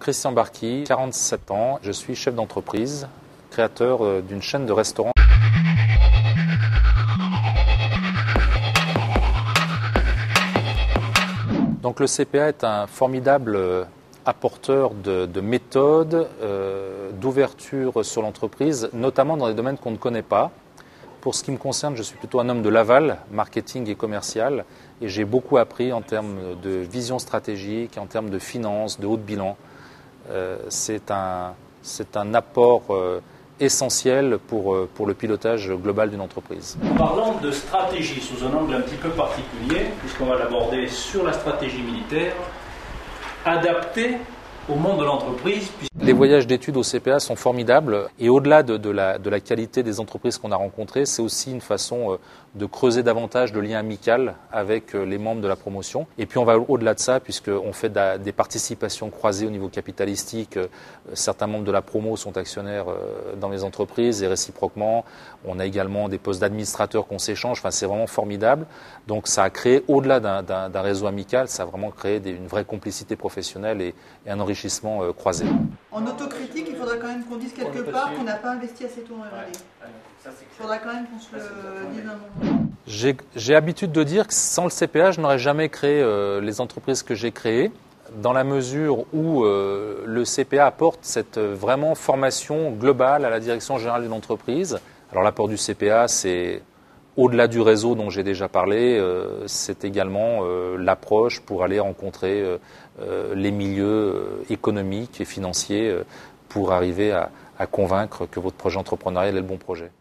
Christian Barqui, 47 ans, je suis chef d'entreprise, créateur d'une chaîne de restaurants. Donc le CPA est un formidable apporteur de méthodes, d'ouverture sur l'entreprise, notamment dans des domaines qu'on ne connaît pas. Pour ce qui me concerne, je suis plutôt un homme de l'aval, marketing et commercial, et j'ai beaucoup appris en termes de vision stratégique, en termes de finances, de haut de bilan. C'est un apport essentiel pour le pilotage global d'une entreprise. Parlons de stratégie sous un angle un petit peu particulier, puisqu'on va l'aborder sur la stratégie militaire, adaptée au monde de l'entreprise. Les voyages d'études au CPA sont formidables et au-delà de la qualité des entreprises qu'on a rencontrées, c'est aussi une façon de creuser davantage le lien amical avec les membres de la promotion. Et puis on va au-delà de ça puisqu'on fait des participations croisées au niveau capitalistique. Certains membres de la promo sont actionnaires dans les entreprises et réciproquement. On a également des postes d'administrateurs qu'on s'échange. Enfin, c'est vraiment formidable. Donc ça a créé, au-delà d'un réseau amical, ça a vraiment créé une vraie complicité professionnelle et un enrichissement croisé. En autocritique, il faudrait quand même qu'on dise quelque part qu'on n'a pas investi assez tôt en R&D. Il faudra quand même qu'on se le dise un moment. J'ai l'habitude de dire que sans le CPA, je n'aurais jamais créé les entreprises que j'ai créées, dans la mesure où le CPA apporte cette vraiment formation globale à la direction générale d'une entreprise. Alors l'apport du CPA, c'est au-delà du réseau dont j'ai déjà parlé, c'est également l'approche pour aller rencontrer les milieux économiques et financiers pour arriver à convaincre que votre projet entrepreneurial est le bon projet.